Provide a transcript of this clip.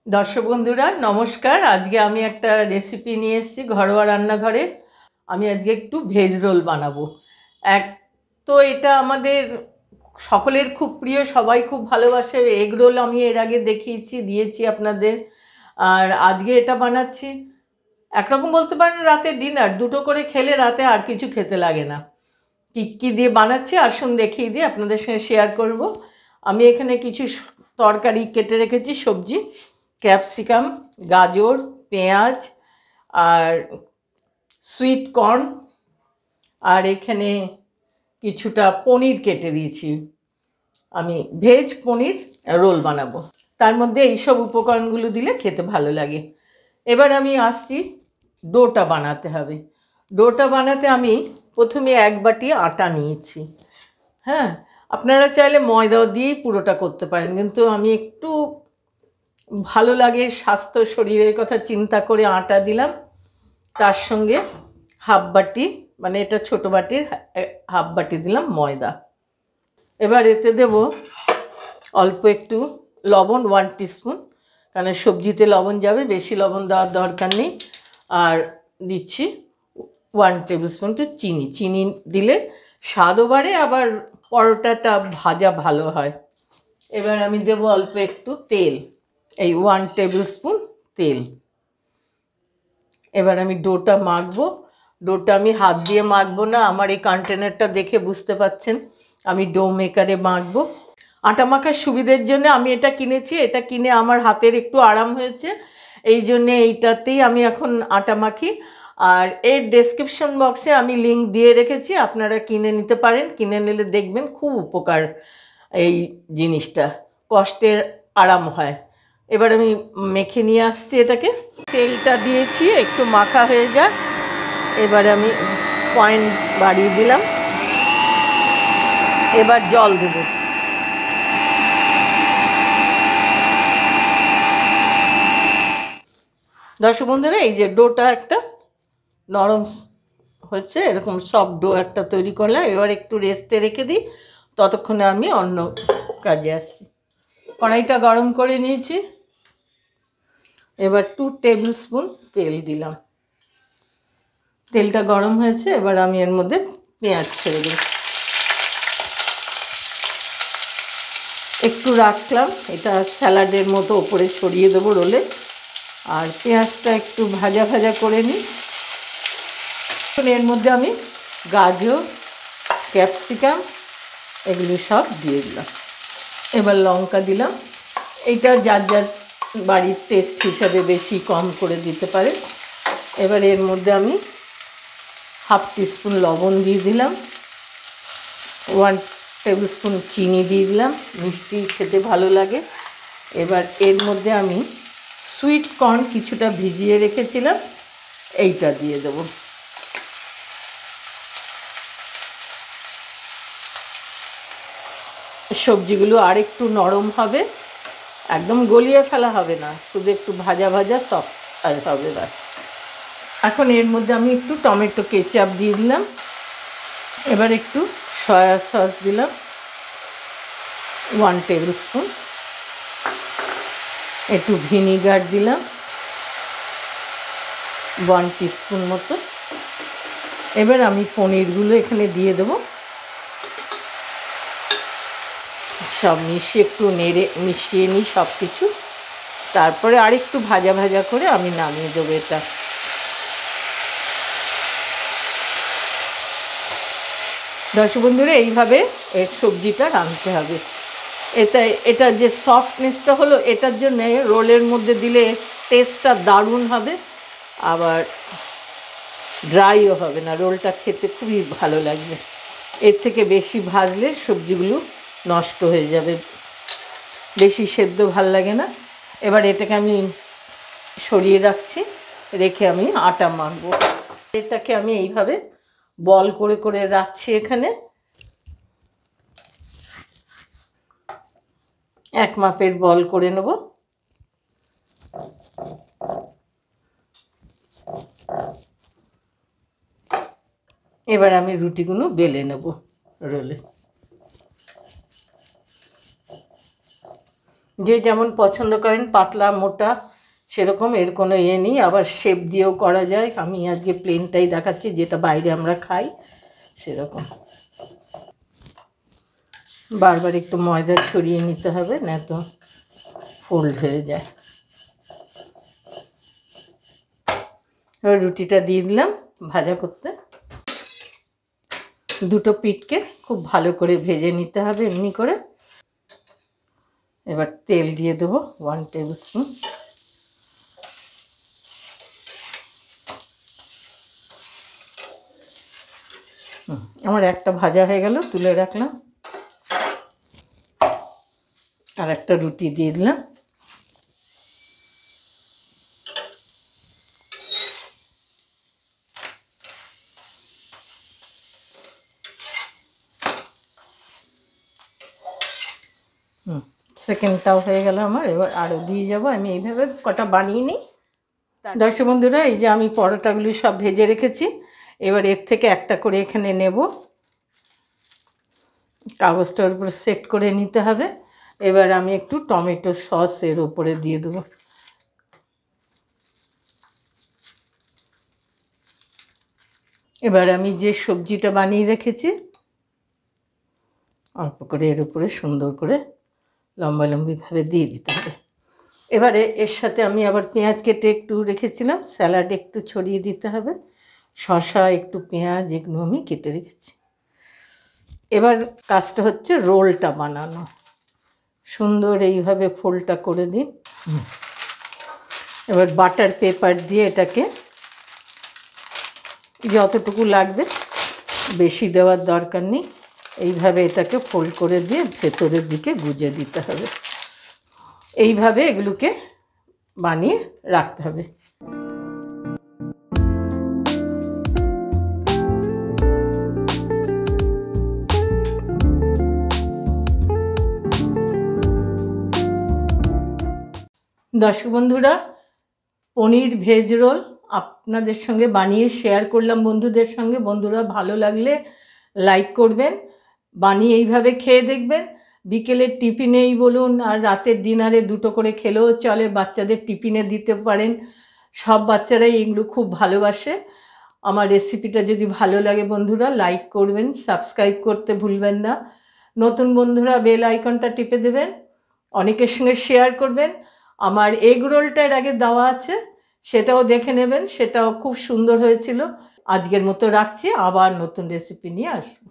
দর্শক বন্ধুরা নমস্কার। আজকে আমি একটা রেসিপি নিয়ে এসেছি ঘরোয়া রান্নাঘরে। আমি আজকে একটু ভেজ রোল বানাবো। এক তো এটা আমাদের সকলের খুব প্রিয়, সবাই খুব ভালোবাসে। এগ রোল আমি এর আগে দেখিয়েছি, দিয়েছি আপনাদের। আর আজকে এটা বানাচ্ছি, একরকম বলতে পারেন রাতের ডিনার। দুটো করে খেলে রাতে আর কিছু খেতে লাগে না। কী কী দিয়ে বানাচ্ছি আসুন দেখিয়ে দিয়ে আপনাদের সঙ্গে শেয়ার করব। আমি এখানে কিছু তরকারি কেটে রেখেছি, সবজি, ক্যাপসিকাম, গাজর, পেঁয়াজ আর সুইট কর্ন, আর এখানে কিছুটা পনির কেটে দিয়েছি। আমি ভেজ পনির রোল বানাবো, তার মধ্যে এইসব উপকরণগুলো দিলে খেতে ভালো লাগে। এবার আমি আসছি, ডোটা বানাতে হবে। ডোটা বানাতে আমি প্রথমে 1 বাটি আটা নিয়েছি। হ্যাঁ, আপনারা চাইলে ময়দাও দিয়েই পুরোটা করতে পারেন, কিন্তু আমি একটু ভালো লাগে, স্বাস্থ্য শরীরের কথা চিন্তা করে আটা দিলাম। তার সঙ্গে হাফ বাটি, মানে এটা ছোটো বাটির হাফ বাটি দিলাম ময়দা। এবার এতে দেব অল্প একটু লবণ, 1 টিস্পুন, কারণ সবজিতে লবণ যাবে, বেশি লবণ দেওয়ার দরকার নেই। আর দিচ্ছি 1 টেবিল স্পুন চিনি। চিনি দিলে স্বাদও বাড়ে, আবার পরোটাটা ভাজা ভালো হয়। এবার আমি দেব অল্প একটু তেল, এই 1 টেবিল স্পুন তেল। এবার আমি ডোটা মাখবো। ডোটা আমি হাত দিয়ে মাখবো না, আমার এই কন্টেনারটা দেখে বুঝতে পাচ্ছেন আমি ডো মেকারে মাখবো। আটা মাখার সুবিধের জন্য আমি এটা কিনেছি। এটা কিনে আমার হাতের একটু আরাম হয়েছে, এই জন্যে এইটাতেই আমি এখন আটা মাখি। আর এর ডেসক্রিপশন বক্সে আমি লিঙ্ক দিয়ে রেখেছি, আপনারা কিনে নিতে পারেন। কিনে নিলে দেখবেন খুব উপকার এই জিনিসটা, কষ্টের আরাম হয়। এবার আমি মেখে নিয়ে আসছি এটাকে। তেলটা দিয়েছি, একটু মাখা হয়ে যাক। এবারে আমি পয়েন্ট বাড়িয়ে দিলাম। এবার জল দেব। দর্শক বন্ধুরা, এই যে ডোটা একটা নরম হচ্ছে, এরকম সফট ডো একটা তৈরি করলাম। এবার একটু রেস্টে রেখে দিই, ততক্ষণে আমি অন্য কাজে আসছি। কড়াইটা গরম করে নিয়েছি। এবার 2 টেবিল স্পুন তেল দিলাম। তেলটা গরম হয়েছে, এবার আমি এর মধ্যে পেঁয়াজ ছেড়ে দিই। একটু রাখলাম, এটা স্যালাডের মতো ওপরে ছড়িয়ে দেবো রোলে। আর পেঁয়াজটা একটু ভাজা ভাজা করে নিই। এর মধ্যে আমি গাজর, ক্যাপসিকাম এগুলো সব দিয়ে দিলাম। এবার লঙ্কা দিলাম। এইটা যার যার বাড়ির টেস্ট হিসাবে বেশি কম করে দিতে পারে। এবার এর মধ্যে আমি হাফ টিস্পুন লবণ দিয়ে দিলাম, 1 টেবিল স্পুন চিনি দিয়ে দিলাম, মিষ্টি খেতে ভালো লাগে। এবার এর মধ্যে আমি সুইট কর্ন কিছুটা ভিজিয়ে রেখেছিলাম, এইটা দিয়ে দেবো। সবজিগুলো আর একটু নরম হবে, একদম গলিয়ে ফেলা হবে না, শুধু একটু ভাজা ভাজা সফট হবে ব্যাস। এখন এর মধ্যে আমি একটু টমেটো কেচাপ দিয়ে দিলাম। এবার একটু সয়া সস দিলাম, 1 টেবিল স্পুন। একটু ভিনিগার দিলাম, 1 টিস্পুন মতো। এবার আমি পনিরগুলো এখানে দিয়ে দেবো। সব মিশিয়ে একটু নেড়ে মিশিয়ে নিই সব কিছু। তারপরে আরেকটু ভাজা ভাজা করে আমি নামিয়ে দেবো এটা। দর্শক বন্ধুরা, এইভাবে এর সবজিটা রাঁধতে হবে। এটা যে সফটনেসটা হলো, এটার জন্য রোলের মধ্যে দিলে টেস্টটা দারুণ হবে, আবার ড্রাইও হবে না, রোলটা খেতে খুবই ভালো লাগবে। এর থেকে বেশি ভাজলে সবজিগুলো নষ্ট হয়ে যাবে, বেশি সেদ্ধ ভাল লাগে না। এবার এটাকে আমি সরিয়ে রাখছি, রেখে আমি আটা মাখবো। এটাকে আমি এইভাবে বল করে করে রাখছি এখানে, এক মাপের বল করে নেব। এবার আমি রুটিগুলো বেলে নেব রোলে। যে যেমন পছন্দ করেন, পাতলা মোটা সেরকম, এর কোনো ইয়ে নেই। আবার শেপ দিয়েও করা যায়। আমি আজকে প্লেনটাই দেখাচ্ছি, যেটা বাইরে আমরা খাই সেরকম। বারবার একটু ময়দা ছড়িয়ে নিতে হবে, না তো ফোল্ড হয়ে যায়। এবার রুটিটা দিয়ে দিলাম ভাজা করতে। দুটো পিঠকে খুব ভালো করে ভেজে নিতে হবে এমনি করে। এবার তেল দিয়ে দেবো 1 টেবিল স্পুন। আমার একটা ভাজা হয়ে গেল, তুলে রাখলাম। আর একটা রুটি দিয়ে দিলাম। সেকেন্ডটাও হয়ে গেল আমার। এবার আরও দিয়ে যাব। আমি এইভাবে কটা বানিয়ে নিই। দর্শক বন্ধুরা, এই যে আমি পরোটাগুলি সব ভেজে রেখেছি। এবার এর থেকে একটা করে এখানে নেব। কাগজটার উপরে সেট করে নিতে হবে। এবার আমি একটু টমেটো সস এর উপরে দিয়ে দেবো। এবার আমি যে সবজিটা বানিয়ে রেখেছি অল্প করে এর উপরে সুন্দর করে লম্বালম্বিভাবে দিয়ে দিতে হবে। এবারে এর সাথে আমি আবার পেঁয়াজ কেটে একটু রেখেছিলাম, স্যালাড একটু ছড়িয়ে দিতে হবে, শসা একটু, পেঁয়াজ এগুলো আমি কেটে রেখেছি। এবার কাজটা হচ্ছে রোলটা বানানো। সুন্দর এইভাবে ফোল্ডটা করে দিন। এবার বাটার পেপার দিয়ে এটাকে যতটুকু লাগবে, বেশি দেওয়ার দরকার নেই, এইভাবে এটাকে ফোল্ড করে দিয়ে ভেতরের দিকে গুজে দিতে হবে। এইভাবে এগুলোকে বানিয়ে রাখতে হবে। দর্শক বন্ধুরা, পনির ভেজ রোল আপনাদের সঙ্গে বানিয়ে শেয়ার করলাম বন্ধুদের সঙ্গে। বন্ধুরা ভালো লাগলে লাইক করবেন, বানিয়ে এইভাবে খেয়ে দেখবেন। বিকেলের টিফিনেই বলুন আর রাতের ডিনারে দুটো করে খেলেও চলে, বাচ্চাদের টিফিনে দিতে পারেন। সব বাচ্চারাই এগুলো খুব ভালোবাসে। আমার রেসিপিটা যদি ভালো লাগে বন্ধুরা লাইক করবেন, সাবস্ক্রাইব করতে ভুলবেন না। নতুন বন্ধুরা বেল আইকনটা টিপে দেবেন, অনেকের সঙ্গে শেয়ার করবেন। আমার এগ রোলটা এর আগে দেওয়া আছে, সেটাও দেখে নেবেন, সেটাও খুব সুন্দর হয়েছিল। আজকের মতো রাখছি, আবার নতুন রেসিপি নিয়ে আসবো।